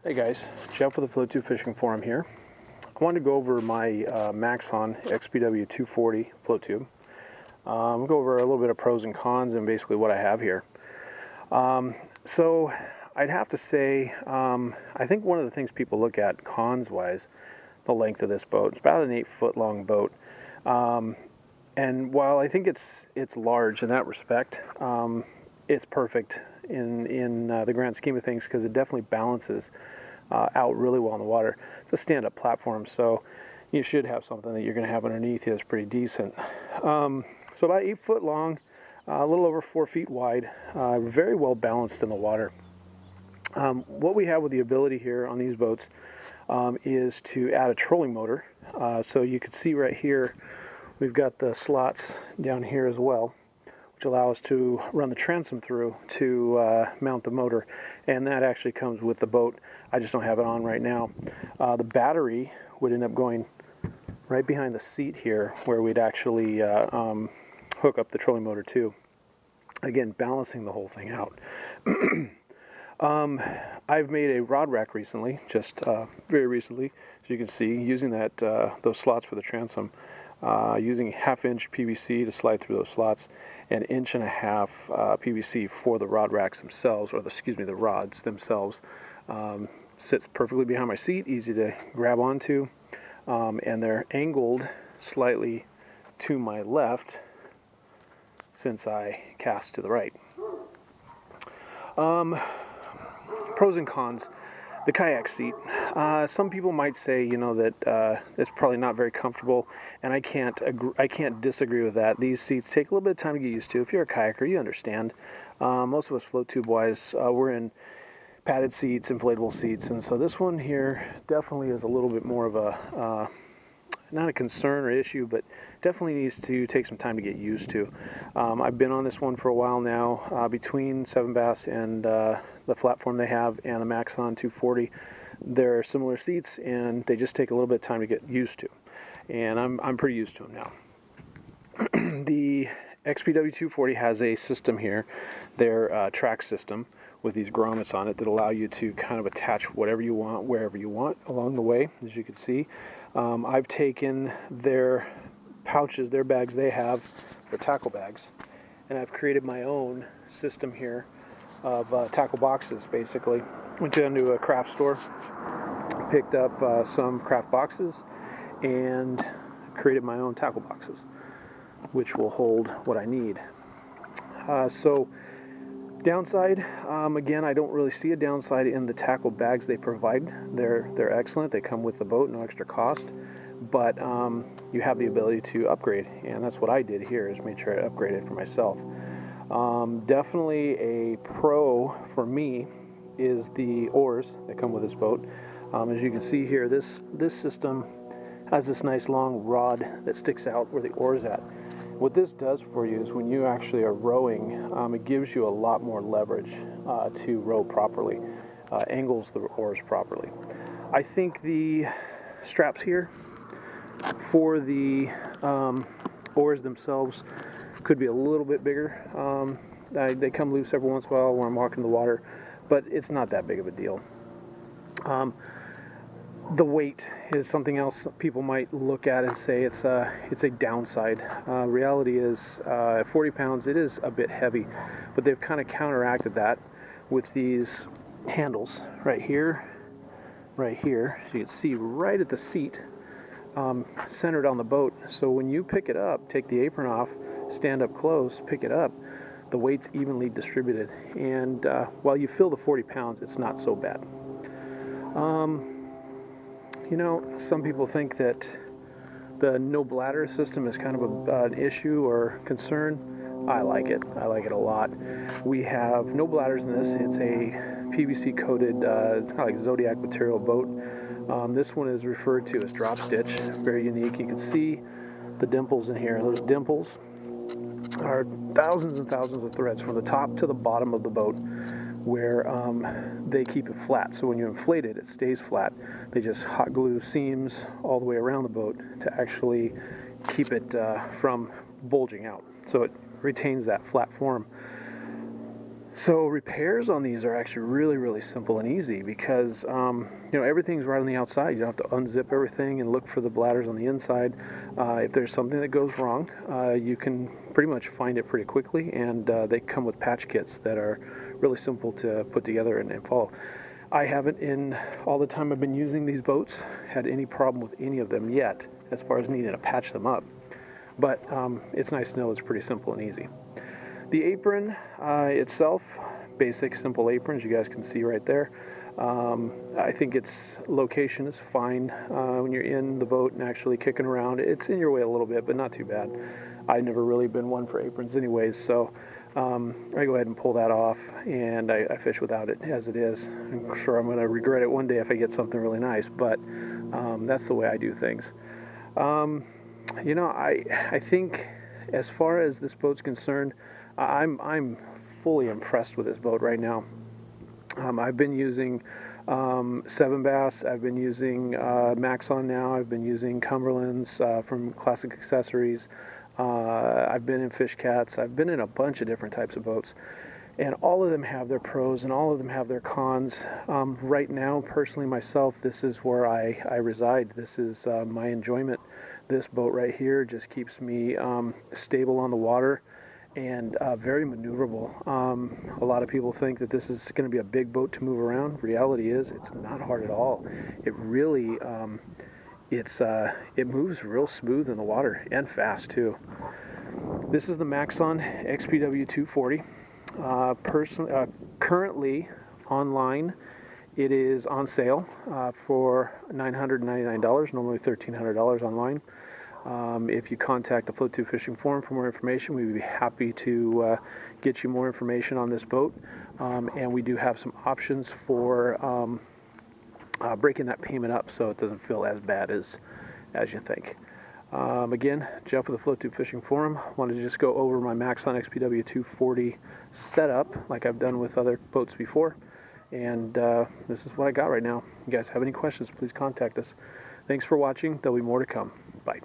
Hey guys, Jeff with the Float Tube Fishing Forum here. I wanted to go over my Maxxon XPW 240 float tube. We'll go over a little bit of pros and cons and basically what I have here. So I'd have to say, I think one of the things people look at cons-wise, the length of this boat. It's about an 8-foot long boat. And while I think it's large in that respect, it's perfect in the grand scheme of things because it definitely balances out really well in the water. It's a stand-up platform, so you should have something that you're going to have underneath you that's pretty decent. So about 8 foot long, a little over 4 feet wide, very well balanced in the water. What we have with the ability here on these boats is to add a trolling motor. So you can see right here, we've got the slots down here as well, which allow us to run the transom through to mount the motor, and that actually comes with the boat. I just don't have it on right now. The battery would end up going right behind the seat here, where we'd actually hook up the trolling motor to. Again, balancing the whole thing out. I've made a rod rack recently, just very recently, as you can see, using those slots for the transom, using 1/2-inch PVC to slide through those slots, and 1.5 inch PVC for the rod racks themselves, or the rods themselves. Sits perfectly behind my seat, easy to grab onto, and they're angled slightly to my left since I cast to the right. Pros and cons. The kayak seat. Some people might say, that it's probably not very comfortable, and I can't disagree with that. These seats take a little bit of time to get used to. If you're a kayaker, you understand. Most of us float tube wise, we're in padded seats, inflatable seats, and so this one here definitely is a little bit more of a not a concern or issue, but definitely needs to take some time to get used to. I've been on this one for a while now, between 7 Bass and the platform they have and the Maxxon 240. They're similar seats, and they just take a little bit of time to get used to. And I'm pretty used to them now. The XPW 240 has a system here, their track system, with these grommets on it that allow you to kind of attach whatever you want, wherever you want along the way, as you can see. I've taken their pouches, their bags they have, their tackle bags, and I've created my own system here of tackle boxes, basically. Went down to a craft store, picked up some craft boxes, and created my own tackle boxes, which will hold what I need. So downside, again, I don't really see a downside in the tackle bags they provide. They're excellent. They come with the boat, no extra cost, but you have the ability to upgrade, and that's what I did here, is made sure I upgraded for myself. Definitely a pro for me is the oars that come with this boat. As you can see here, this system has this nice long rod that sticks out where the oar's at. What this does for you is when you actually are rowing, it gives you a lot more leverage to row properly, angles the oars properly. I think the straps here for the oars themselves could be a little bit bigger. They come loose every once in a while when I'm walking the water, but it's not that big of a deal. The weight is something else people might look at and say it's a downside. Reality is, at 40 pounds, it is a bit heavy, but they've kind of counteracted that with these handles right here, so you can see right at the seat, centered on the boat. So when you pick it up, take the apron off, stand up close, pick it up, the weight's evenly distributed, and while you feel the 40 pounds, it's not so bad. Some people think that the no bladder system is kind of an issue or concern. I like it. I like it a lot. We have no bladders in this. It's a PVC coated, kind of like Zodiac material boat. This one is referred to as drop stitch. Very unique. You can see the dimples in here. Those dimples are thousands and thousands of threads from the top to the bottom of the boat, where they keep it flat. So when you inflate it, it stays flat. They just hot glue seams all the way around the boat to actually keep it from bulging out. So it retains that flat form. So repairs on these are actually really simple and easy because everything's right on the outside. You don't have to unzip everything and look for the bladders on the inside. If there's something that goes wrong, you can pretty much find it pretty quickly, and they come with patch kits that are really simple to put together and follow. I haven't, in all the time I've been using these boats, had any problem with any of them yet as far as needing to patch them up. But it's nice to know it's pretty simple and easy. The apron itself, basic simple aprons, you guys can see right there. I think its location is fine when you're in the boat and actually kicking around. It's in your way a little bit, but not too bad. I've never really been one for aprons anyways, so I go ahead and pull that off, and I fish without it as it is. I'm sure I'm going to regret it one day if I get something really nice, but that's the way I do things. I think as far as this boat's concerned, I'm fully impressed with this boat right now. I've been using 7 Bass. I've been using Maxxon now. I've been using Cumberlands from Classic Accessories. I've been in Fish Cats. I've been in a bunch of different types of boats, and all of them have their pros and all of them have their cons. Right now, personally myself, this is where I reside. This is my enjoyment. This boat right here just keeps me stable on the water and very maneuverable. A lot of people think that this is going to be a big boat to move around. Reality is, it's not hard at all. It really, it moves real smooth in the water and fast too. This is the Maxxon XPW 240. Currently online, it is on sale for $999, normally $1,300 online. If you contact the Float Tube Fishing Forum for more information, we would be happy to get you more information on this boat. And we do have some options for breaking that payment up so it doesn't feel as bad as you think. Again, Jeff with the Float Tube Fishing Forum. Wanted to just go over my Maxxon XPW 240 setup like I've done with other boats before. And this is what I got right now. If you guys have any questions, please contact us. Thanks for watching. There'll be more to come. Bye.